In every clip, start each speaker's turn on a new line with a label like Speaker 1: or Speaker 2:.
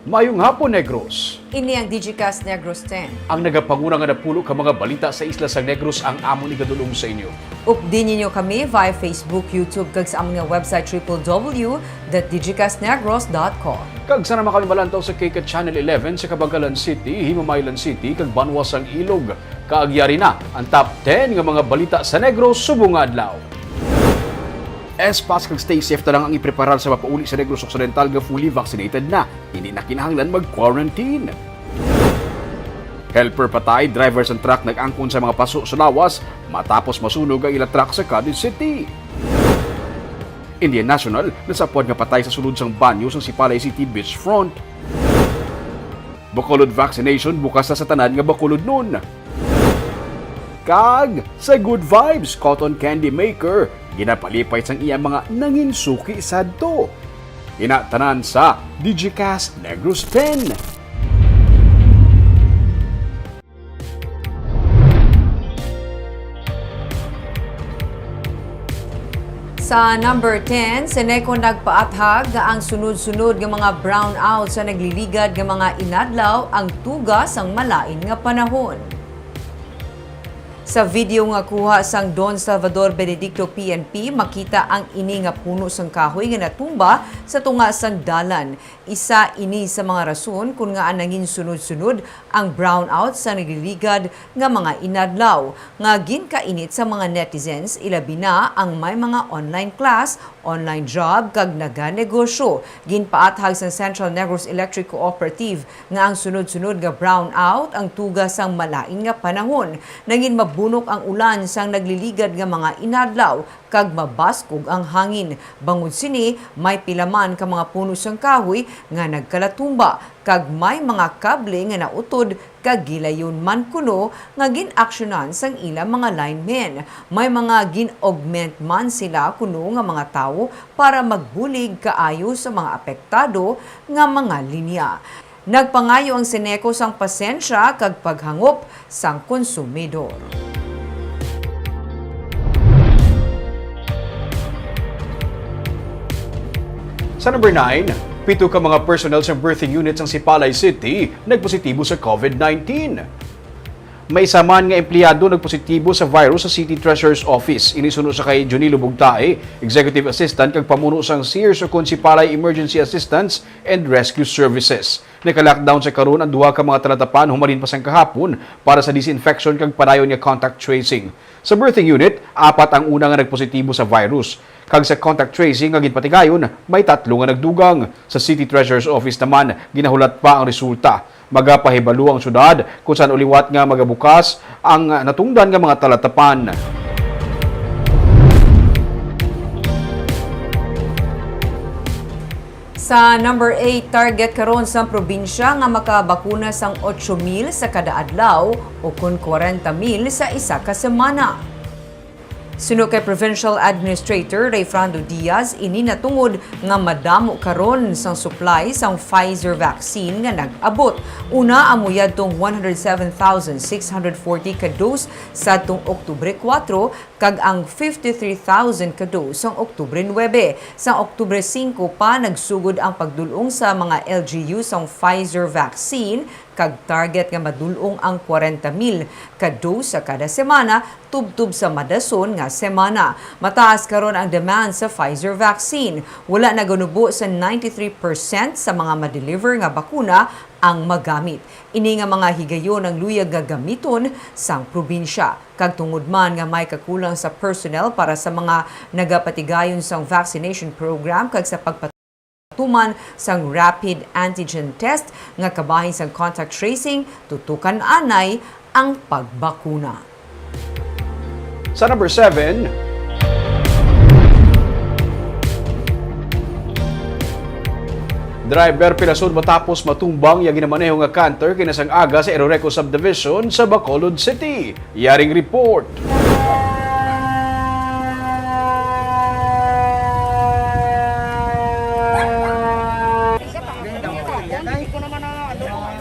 Speaker 1: Mayong hapon, Negros.
Speaker 2: Ini ang Digicast Negros X.
Speaker 1: Ang nagapanguna nga napulo ka mga balita sa isla sa Negros ang among igadulong sa inyo.
Speaker 2: Updin ninyo kami via Facebook, YouTube, kag sa among website www.digicastnegros.com.
Speaker 1: Kag sana makami malantaw sa KK Channel 11 sa Kabagalan City, Himamaylan City, kag Banwasang Ilog. Kaagyari na ang top 10 nga mga balita sa Negros subong nga adlaw. Espas kag stay safe na lang ang ipreparar sa mapauli sa Negros Occidental nga fully vaccinated na. Hindi na kinahanglan mag-quarantine. Helper patay, drivers ng truck nag-angkon sa mga paso sa lawas matapos masunog ang ilang truck sa Cadiz City. Indian National nasapod nga patay sa sulod sang banyo sa Sipalay City beachfront. Bacolod vaccination bukas na sa tanan nga Bacolod nun. Kag sa Good Vibes Cotton Candy Maker ginapalipay sang iya mga nanginsuki sadto. Inatanan sa Digicast Negros X.
Speaker 2: Sa number 10, Seneco nagpaathag nga ang sunod-sunod nga mga brownout sa nagliligad nga mga inadlaw ang tugas ang malain nga panahon. Sa video nga kuha sang Don Salvador Benedicto PNP, makita ang ini nga puno sang kahoy nga natumba sa tunga sang dalan. Isa ini sa mga rason kung nga nangin sunod-sunod ang brownout sa nagliligad nga mga inadlaw. Nga ginkainit sa mga netizens, ilabi na ang may mga online class, online job, kag naganegosyo. Ginpaathag sa Central Negros Electric Cooperative nga ang sunod-sunod nga brownout ang tugas sang malain nga panahon. Nangin bunok ang ulan sang nagliligad nga mga inadlaw kag mabaskog ang hangin. Bangod sini, may pilaman ka mga puno sang kahoy nga nagkalatumba kag may mga kable nga nautod kag gilayon man kuno nga ginaksyonan sang ilang mga linemen. May mga gin-augment man sila kuno nga mga tawo para magbulig kaayo sa mga apektado nga mga linya. Nagpangayo ang Seneco sang pasensya kag paghangop sang konsumidor.
Speaker 1: Sa number 9, 7 ka mga personnel sa birthing unit sa Sipalay City nagpositibo sa COVID-19. May isa man nga empleyado nagpositibo sa virus sa City Treasurer's Office. Inisunod sa kay Junilo Bugtae, Executive Assistant kag pamuno sang Sears o Sipalay Emergency Assistance and Rescue Services. Naka-lockdown sa karon ang duha ka mga talatapan humalin pa sang kahapon para sa disinfection kag padayon nga contact tracing. Sa birthing unit, 4 ang una nga nagpositibo sa virus. Kag sa contact tracing nga ginpatigayon, may 3 nga nagdugang. Sa City Treasurer's Office naman, ginahulat pa ang resulta. Magapahibalo ang syudad kung saan uliwat nga magabukas ang natungdan nga mga talatapan.
Speaker 2: Sa number 8, target karon sa probinsya nga makabakuna sang 8,000 sa kada adlaw o kun 40,000 sa isa ka semana. Suno kay Provincial Administrator Rayfrando Diaz, ini natungod nga madamo karon sang supply sang Pfizer vaccine nga nag-abot. Una amuyad tong 107,640 ka dose sa tong Oktubre 4 kag ang 53,000 ka dose sang Oktubre 9. Sa Oktubre 5 pa nagsugod ang pagdulong sa mga LGU sang Pfizer vaccine kag target nga madulong ang 40,000 ka dose sa kada semana tubtub sa madason nga semana. Mataas karon ang demand sa Pfizer vaccine. Wala na ganubo sa 93% sa mga ma-deliver nga bakuna ang magamit. Ini nga mga higayon ang luyag nga gamiton sang probinsya. Kag tungod man nga may kakulang sa personnel para sa mga nagapatigayon sang vaccination program kag sa pagpatuman sang rapid antigen test nga kabahin sang contact tracing, tutukan anay ang pagbakuna.
Speaker 1: Sa number 7, driver pilasod matapos matumbang yang ginamaneho nga canter kinasang aga sa Eroreco Subdivision sa Bacolod City. Yaring report.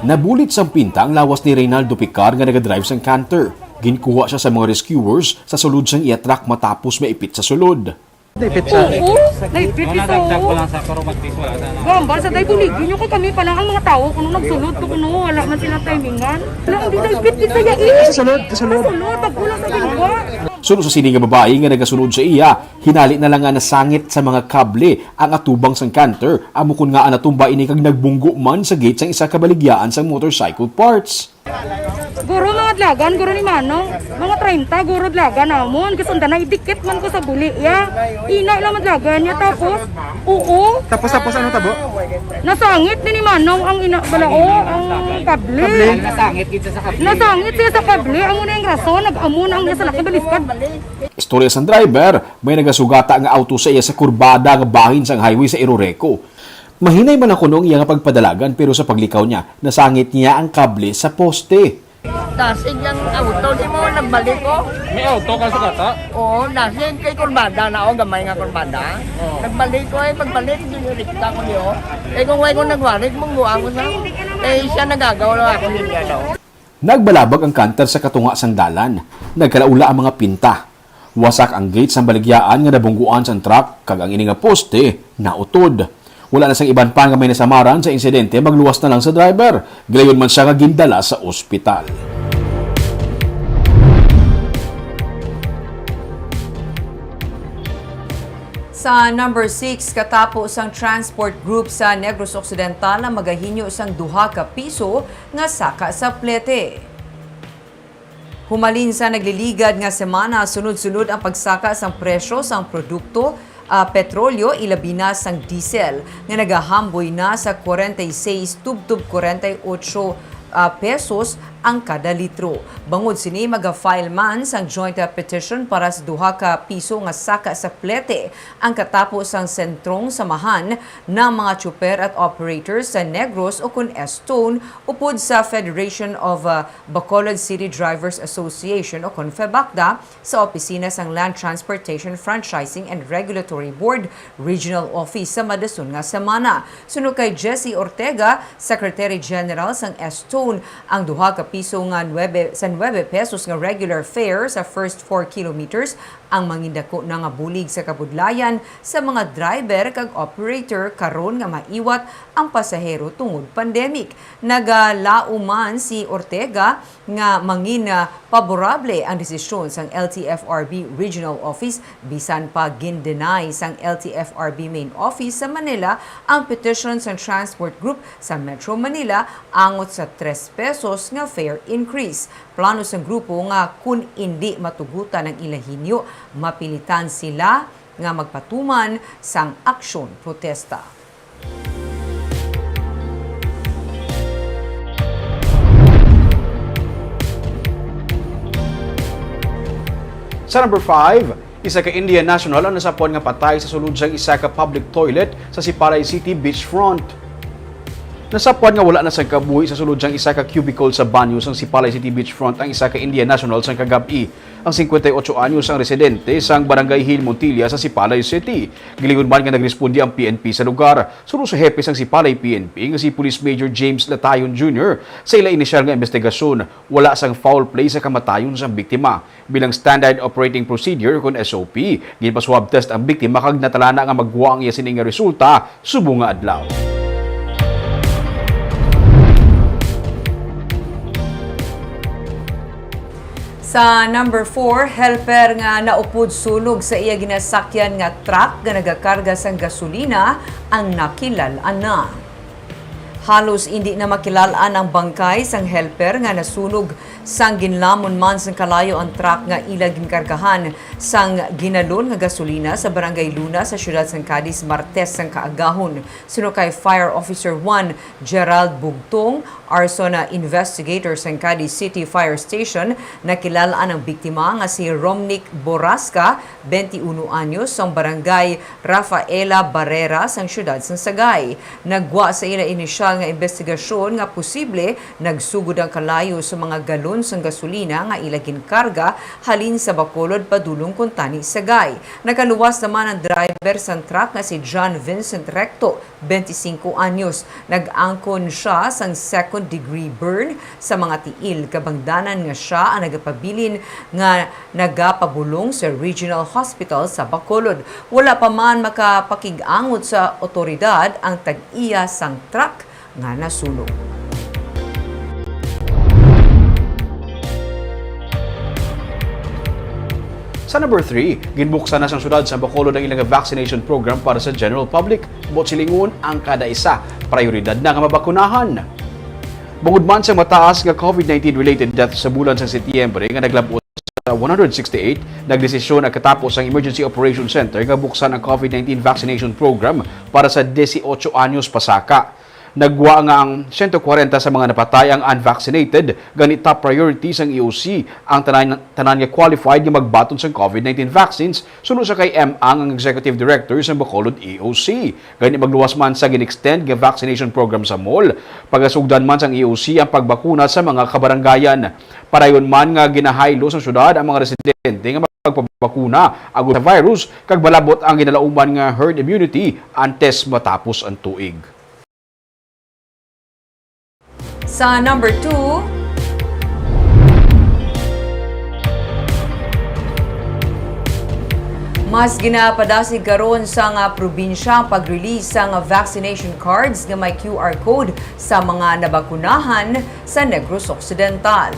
Speaker 1: Nabulit sang pinta ang lawas ni Reynaldo Picar nga nagadrive sang canter. Ginkuha siya sa mga rescuers sa sulod sang iya truck matapos maipit sa sulod.
Speaker 3: Oo, naipit ito.
Speaker 4: Nadagdag ko lang sa karumatis, wala sana.
Speaker 3: Gambal, sa tayo buligin nyo kay kami pa lang ang mga tao. Kung nagsulod to, kuno, wala man sila timingan. Wala, hindi naipit ni saya
Speaker 5: Kasunod.
Speaker 3: Kasunod, pag kulang sa bilwa.
Speaker 1: Sunod sa sining nga babae nga nagasunod sa iya, hinali na lang nga nasangit sa mga kable ang atubang sang canter, amukon nga natumba ini kag nagbunggo man sa gate sang isa ka baligyaan sang motorcycle parts.
Speaker 3: Guro mga dlagan, guro ni Manong. Mga 30, guro dlagan namon. Kasunda na idikit man ko sa buli, ya. Ina lang dlagan niya, tapos, oo.
Speaker 5: Tapos ano tabo?
Speaker 3: Nasangit ni Manong ang ina, balao, ang kable.
Speaker 4: Nasangit kita sa kapit.
Speaker 3: Nasangit siya sa kable. Amo na yung rason, nag-amon ang niya sa laki baliskad.
Speaker 1: Istorya sang driver, may nagasugata nga auto sa iya sa kurbada nga bahin sang highway sa Iroreco. Mahinay man ako noong iya nga pagpadalagan pero sa paglikaw niya, nasangit niya ang kable sa poste.
Speaker 6: Dasig yung auto di mo nagbalik ko.
Speaker 4: May auto ka sa kata?
Speaker 6: Oo, dasig kay kurbada na ako, gamay nga kurbada. Nagbalik ko pagbalik, dinirikta ko niyo. Kung way ko nagwarik, mungguan ko sa. Siya nagagawa ako niya daw.
Speaker 1: Nagbalabag ang kanter sa katunga sang dalan. Nagkalaula ang mga pinta. Wasak ang gate sang baligyaan nga nabungguan sang truck kag ang ini nga poste nautod. Wala na sang iban pa nga may nasamaran sa insidente, magluwas na lang sa driver. Gayon man siya nga gindala sa ospital.
Speaker 2: Sa number 6, katapos ang transport group sa Negros Occidental ang magahinyo sang duha ka piso nga saka sa plete. Humalin sa nagliligad nga semana, sunod-sunod ang pagsaka sang presyo sang produkto petrolyo ilabi na sang diesel nga nagahamboy na sa 46 tubtub 48 pesos ang kada litro. Bangod sini maga-file man sang joint petition para sa duha ka piso nga saka sa plete ang katapos ang sentrong samahan ng mga tsuper at operators sa Negros o kun Estone upod sa Federation of Bacolod City Drivers Association o kun FEBACDA sa opisina sang Land Transportation Franchising and Regulatory Board Regional Office sa Madason nga semana. Sunod kay Jesse Ortega, Secretary General sang Estone, ang duha ka piso nga 9 pesos nga regular fare sa first 4 kilometers ang mangindako na nga bulig sa kabudlayan sa mga driver kag operator karon nga maiwat ang pasahero tungod pandemic. Nagalauman si Ortega nga mangina paborable ang desisyon sang LTFRB Regional Office bisan pa gindenay sang LTFRB Main Office sa Manila ang petition sang Transport Group sa Metro Manila angot sa 3 pesos nga fare increase. Plano sang grupo nga kun hindi matugutan ang ilahinyo, mapilitan sila nga magpatuman sang aksyon protesta.
Speaker 1: Sa number 5, isa ka Indian national ang nasapon nga patay sa sulod sang isa ka public toilet sa Sipalay City beachfront. Nasapuan nga wala na sang kabuhi sa sulod sang isa ka cubicle sa banyo sang Sipalay City beachfront ang isa ka Indian national sang kagabi. Ang 58 anyos ang residente sang Barangay Hill, Montilla sa Sipalay City. Gilingon man nga nagresponde ang PNP sa lugar. Sunod sa hepe sang Sipalay PNP nga si Police Major James Latayon Jr. sa ila inisyal nga investigasyon, wala sang foul play sa kamatayon sang biktima. Bilang standard operating procedure kun SOP, ginpaswab test ang biktima kag natalana nga magwa ang iya sining nga resulta subong nga adlaw.
Speaker 2: Sa number 4, helper nga naupod sunog sa iya ginasakyan nga truck nga nagakarga sang gasolina ang nakilalan na. Halos hindi na makilalaan ang bangkay sang helper nga nasunog sang ginlamon man sang kalayo ang truck nga ila ginkargahan sang ginalon nga gasolina sa Barangay Luna sa siyudad sang Cadiz Martes sang kaagahon. Suno kay Fire Officer 1 Gerald Bugtong, arson na investigator sang Cadiz City Fire Station, nakilalaan ang biktima nga si Romnick Borasca, 21 anyos, sang Barangay Rafaela Barrera sang siyudad sang Sagay. Nagwa sa ila inisyal nga investigasyon nga posible nagsugod ang kalayo sa mga galon sang gasolina nga ilagin karga halin sa Bacolod padulong kuntani Sagay. Nakaluwas naman ang driver sang truck nga si John Vincent Recto, 25 anyos. Nag-angkon siya sang second degree burn sa mga tiil kabangdanan nga siya ang nagapabilin nga nagapabulong sa Regional Hospital sa Bacolod. Wala pa man makapakig-angot sa otoridad ang tag-iya sang truck nga nasunog.
Speaker 1: Sa number 3, ginbuksan na sa syudad sa Bacolod ang ilang vaccination program para sa general public. Silingon ang kada isa, prioridad na nga mabakunahan. Bungod man sa mataas nga COVID-19 related deaths sa bulan sa Setyembre nga naglabot sa 168, nagdesisyon ang katapos ang Emergency Operations Center nga buksan ang COVID-19 vaccination program para sa 18 anyos pasaka. Nagwa nga ang 140 sa mga napatay ang unvaccinated, ganit top priority sang EOC ang tanan nga qualified nga magbaton sa COVID-19 vaccines sunod sa kay ang Executive Director sa Bacolod EOC. Ganit magluwas man sa ginextend nga vaccination program sa mall, pagasugdan man sang EOC ang pagbakuna sa mga kabaranggayan. Parayon man nga ginahaylo sa syudad ang mga residente nga magpabakuna agud sa virus kag balabot ang ginalauman nga herd immunity antes matapos ang tuig.
Speaker 2: Sa number 2, mas ginapadasig karon sa nga probinsya ang pag-release sa nga vaccination cards nga may QR code sa mga nabakunahan sa Negros Occidental.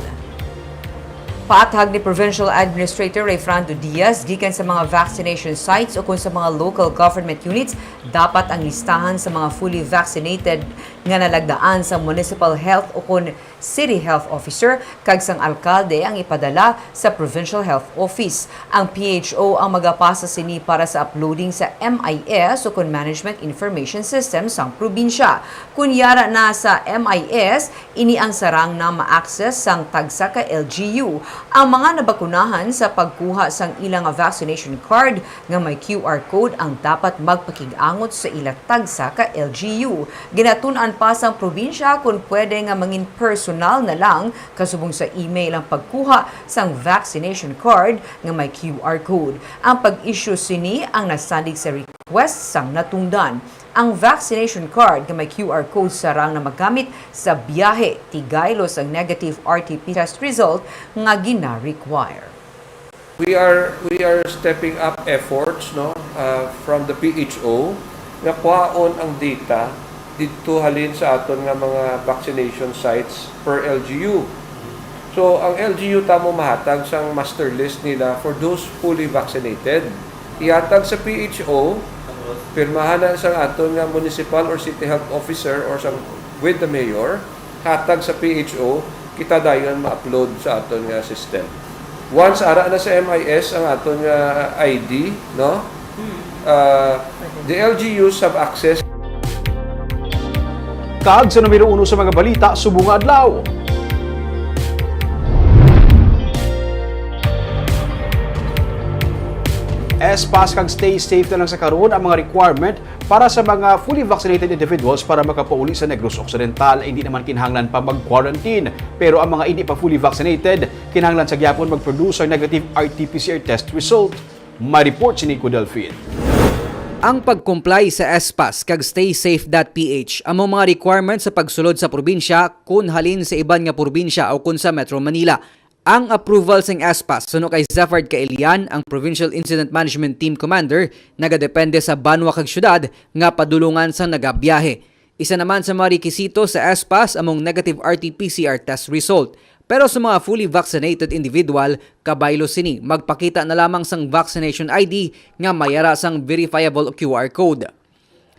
Speaker 2: Paathag ni Provincial Administrator Rayfrando Diaz, gikan sa mga vaccination sites o kung sa mga local government units, dapat ang listahan sa mga fully vaccinated nga nalagdaan sa municipal health o kung city health officer kag sang alkalde ang ipadala sa provincial health office. Ang PHO ang magapasa sini para sa uploading sa MIS o kung Management Information System sang probinsya. Kunyara na sa MIS, ini ang sarang na ma-access sang tagsa ka LGU. Ang mga nabakunahan sa pagkuha sang ilang vaccination card nga may QR code ang dapat magpakig-angot sa ilang tagsa ka LGU. Ginatun-an pa sang probinsya kung pwede nga mangin personal na lang kasubong sa email ang pagkuha sang vaccination card nga may QR code. Ang pag-issue sini ang nasandig sa request sang natungdan. Ang vaccination card nga may QR code sarang na magamit sa biyahe tigaylos ang negative RT-PCR test result nga gina-require.
Speaker 5: We are stepping up efforts from the PHO nga kuhaon ang data dito halin sa aton nga mga vaccination sites per LGU. So ang LGU tamo mahatag sang master list nila for those fully vaccinated. Ihatag sa PHO, pirmahan na sang aton nga municipal or city health officer or sang with the mayor, hatag sa PHO, kita dayon ma-upload sa aton nga system. Once ara na sa MIS ang aton nga ID, no? The LGUs have access.
Speaker 1: Kag sa numero 1 sa mga balita, subong adlaw. Pass kag stay safe na lang sa karon ang mga requirement para sa mga fully vaccinated individuals para makapauli sa Negros Occidental. Hindi naman kinahanglan pa mag-quarantine. Pero ang mga hindi pa fully vaccinated, kinahanglan sa gyapon mag-produce ang negative RT-PCR test result. May report si Nico Delfin.
Speaker 7: Ang pag-comply sa SPAS kag staysafe.ph ang mga requirements sa pagsulod sa probinsya kun halin sa iban nga probinsya o kun sa Metro Manila. Ang approval sa SPAS suno kay Zafard Kaelian, ang Provincial Incident Management Team Commander, nagadepende sa banwa kag syudad nga padulungan sa nagabiyahe. Isa naman sa mga rekisito sa SPAS among negative RT-PCR test result. Pero sa mga fully vaccinated individual, kabaylo sini magpakita na lamang sang vaccination ID nga mayara sang verifiable QR code.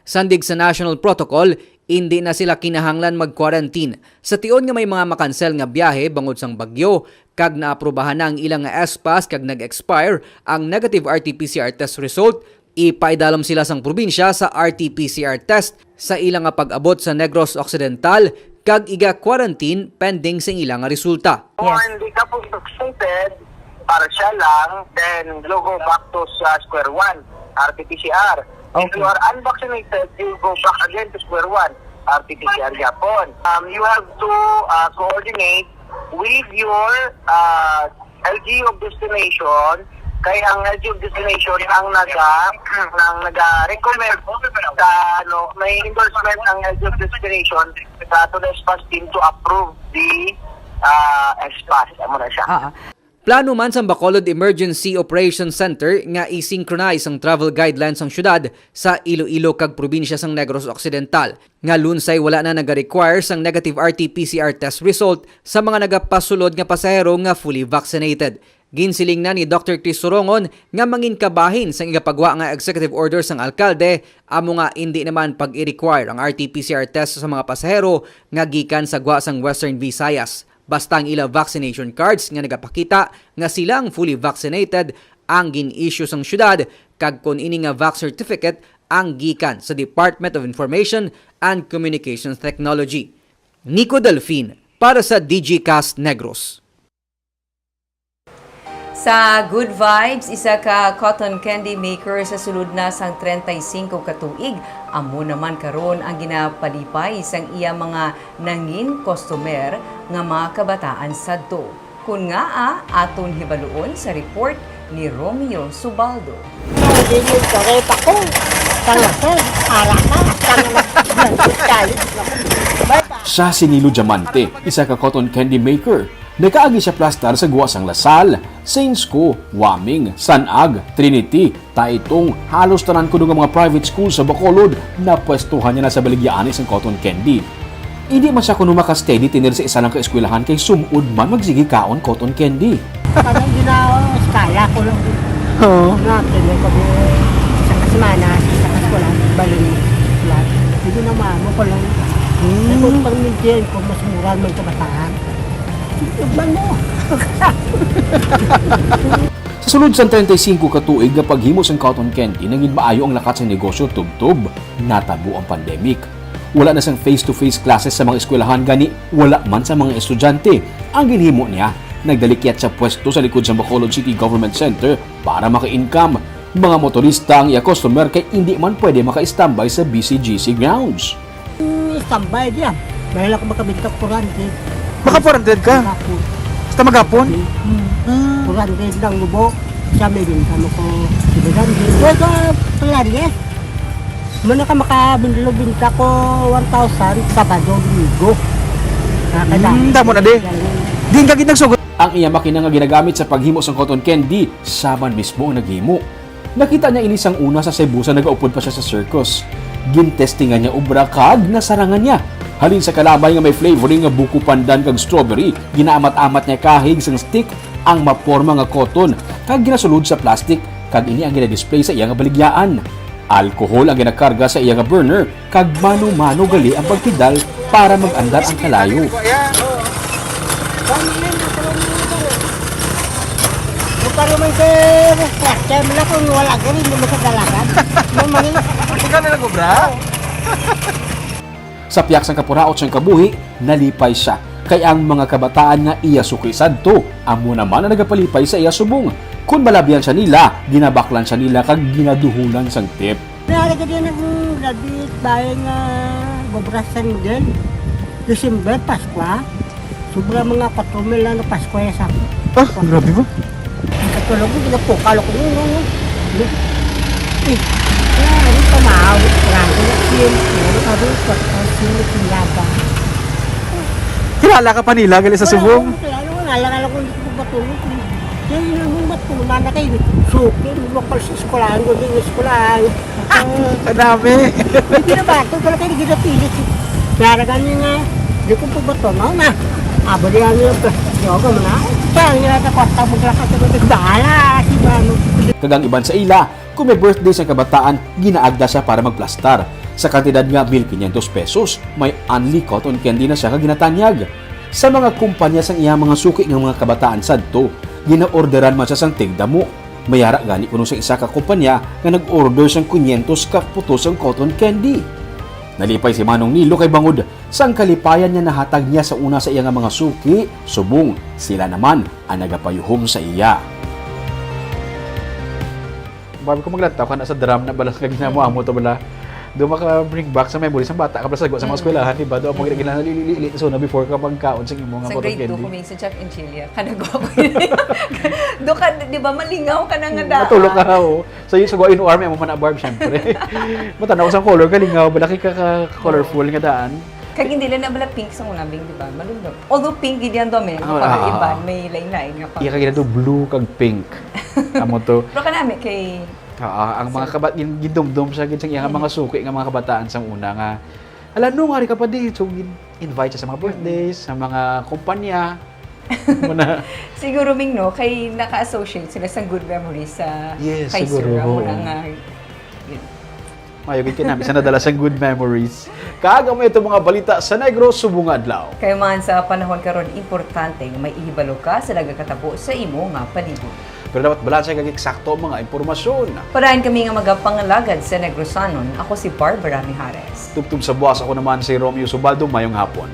Speaker 7: Sandig sa national protocol, hindi na sila kinahanglan mag-quarantine. Sa tion nga may mga makansel nga biyahe bangod sang bagyo, kag naaprubahan na ang ilang nga SPAS kag nag-expire ang negative RT-PCR test result, ipaidalom sila sang probinsya sa RT-PCR test sa ilang nga pag-abot sa Negros Occidental kag iga-quarantine pending sa ilang nga resulta.
Speaker 8: Kung hindi ka po vaccinated, para siya lang, then you go back to square one, RT-PCR. If you are unvaccinated, you go back again to square one. RT-PCR yapon. You have to coordinate with your LG of destination. Kaya ang LG of destination ang nag-recommend sa may endorsement ng LG of destination to the SPAS team to approve the SPAS. Amo na siya.
Speaker 7: Plano man sa Bacolod Emergency Operations Center nga i-synchronize ang travel guidelines ng syudad sa Iloilo kag probinsya sang Negros Occidental. Nga lunsay wala na naga-require sang negative RT-PCR test result sa mga nagapasulod nga pasahero nga fully vaccinated. Ginsiling na ni Dr. Chris Sorongon nga manginkabahin sang igapagwa nga executive order sang alkalde amo nga hindi naman pag i-require ang RT-PCR test sa mga pasahero nga gikan sa gwa sang Western Visayas. Basta ang ila vaccination cards nga nagapakita nga silang fully vaccinated ang gin-issue sang syudad kag kun ini nga vax certificate ang gikan sa Department of Information and Communications Technology. Nico Delfin para sa Digicast Negros.
Speaker 2: Sa Good Vibes, isa ka cotton candy maker sa sulod na sang 35 katuig. Amo naman karon ang ginapalipay sang iya mga nangin customer nga mga kabataan sadto. Kun nga aton hibaluon sa report ni Romeo Subaldo.
Speaker 6: Hindi mo correct ako. Talaga, para ka.
Speaker 1: Siya si Nilo Diamante, isa ka cotton candy maker. Nakaagi siya plastar sa guwa sang Lasal, Saints Co, Waming, Sanag, Trinity, Taitong, halos tanan ko ng mga private schools sa Bacolod na pwestuhan niya na sa baligyaanis ng cotton candy. Hindi man siya kuno maka-steady tinir sa isa lang ka-eskwelahan kay sumud man magsigi kaon cotton candy.
Speaker 6: Parang skala ko lang. Oo. Natin ko sa semana, sa eskwela, balin lahat. Hindi na maamo ko lang. Kung pag-maintain ko, mas mura man kabataan. Ibang mo.
Speaker 1: Sa sulod sa 35 katuig nga paghimo sang cotton candy naging maayo ang lakat sa negosyo tubtob. Natabo ang pandemic. Wala na sang face-to-face classes sa mga eskwelahan gani wala man sa mga estudyante. Ang ginhimo niya, nagdalikyat sa pwesto sa likod sa Bacolod City Government Center para maka-income. Mga motorista ang iya customer kay hindi man pwede maka-standby sa BCGC grounds.
Speaker 6: Tambay diyan. Dahil ako makabintak 400.
Speaker 9: Baka 400 ka? Basta maghapon?
Speaker 6: 400 lang lubo. Siya may binta mo ko 700. Wala ka palaryes. Muna ka makabindilo binta ko 1,000 Sabado, Domingo.
Speaker 9: Damo na di. Di ka ginagsugod.
Speaker 1: Ang iya makina nga ginagamit sa paghimo sang cotton candy, saman mismo ang naghimo. Nakita niya inisang una sa Cebu sa nagaupod pa siya sa circus. Gintestingan niya ubra kag nasarangan niya. Halin sa kalabay nga may flavoring nga buko pandan kag strawberry, ginaamat-amat niya kahig sang stick ang maporma nga cotton kag ginasulod sa plastic kag ini ang gina-display sa iya nga baligyaan. Alcohol ang ginakarga sa iya nga burner kag mano-mano gali ang pagpidal para mag-andar ang kalayo.
Speaker 6: Para man sa structure mo na kung wala ka rin, hindi mo sa dalagan.
Speaker 9: Ikaw na lang obra?
Speaker 1: Sa piyak sang kapuraot sang kabuhi, nalipay siya. Kaya ang mga kabataan nga iya suki sadto, amo naman ang nagapalipay sa iya subong. Kung malabyan siya nila, ginabaklan siya nila kag ginaduhulan sang tip.
Speaker 6: Nalala ka din ang graduate bayan nga gobrasan mo din. December, Paskwa. Sobra mga 4 mil na Paskwa ya sa akin.
Speaker 9: Ah, grabe ba?
Speaker 6: Katulog ko, ginapukalo ko yun. Ano pa maawit ka lang. Ano pa sinilaba.
Speaker 9: Kilala ka pa nila gali sa subong?
Speaker 6: Nalala ko hindi ko batulog. Kaya yun ang matulungan na kayo. Suki, lokal sa eskolahan ko din eskolahan.
Speaker 9: Kadami.
Speaker 6: Hindi na ba? Ito pala kayo ginapilit. Kaya ganyan nga. Hindi ko po bato. Na. Abo diyan yung yoga mo na. Kaya nila na kwarta mo lang kasi bahala.
Speaker 1: Kagang iban sa ila, kung may birthday sa kabataan, ginaagda siya para magplastar. Sa kantidad nga 1,500 pesos, may only cotton candy na siya kaginatanyag. Sa mga kumpanya sang iya mga suki ng mga kabataan sadto, gina-orderan man siya sang tigdamo. Mayara gani kuno sa isa ka kumpanya nga nag-order sang 500 ka putos ang cotton candy. Nalipay si Manong Nilo kay bangod sang kalipayan niya nahatag niya sa una sa iya nga mga suki, subong. Sila naman ang nagapayuhom sa iya.
Speaker 9: Bago ko maglantaw ka na sa drum na balas kag ginamo to bala.
Speaker 1: do maka-bring back sa memories ng bata ka sa mga eskwelahan, di ba? Do mo ginagila lili so na before ka magkaon sa imong
Speaker 2: Sa
Speaker 1: cotton
Speaker 2: grade 2,
Speaker 1: candy.
Speaker 2: kuming sa Jack and Chilia. Kanago ako yun. Do ka, di ba, malingaw ka na nga daan.
Speaker 1: Matulog ka ho. So yung sugo inu army mo man barb syempre. Matanaw sa color kalingaw, balaki ka colorful nga daan.
Speaker 2: Kag hindi lang na bala pink sa unabing, di ba? Malundog. Although pink, hindi yan dome. Pag iban, may lain-lain nga pa.
Speaker 1: Iya kagina do blue kag pink. Amo to.
Speaker 2: Pero kanami kay...
Speaker 1: Ang mga kabat gindumdum sa gid iya nga mga suki nga mga kabataan sa una nga. Ala no nga ka pa di so invite sa mga birthdays, sa mga kumpanya. Muna.
Speaker 2: Siguro Ming, no, kay naka-associate sila sa good memories sa
Speaker 1: Yes,
Speaker 2: kay
Speaker 1: siguro,
Speaker 2: Sir. Amo
Speaker 1: oo.
Speaker 2: na nga. Yun.
Speaker 1: Mayogin ka namin sa nadala sa good memories. Kaaga mo ito mga balita sa Negros Subong Adlaw.
Speaker 2: Kaya man sa panahon karon importante nga may ihibalo ka sa nagakatabo sa imo nga palibot.
Speaker 1: Pero dapat balansa kag eksakto ang mga impormasyon.
Speaker 2: Parayan kami nga magapangalagad sa Negrosanon. Ako si Barbara Mijares.
Speaker 1: Tugtog sa buwas ako naman si Romeo Subaldo, mayong hapon.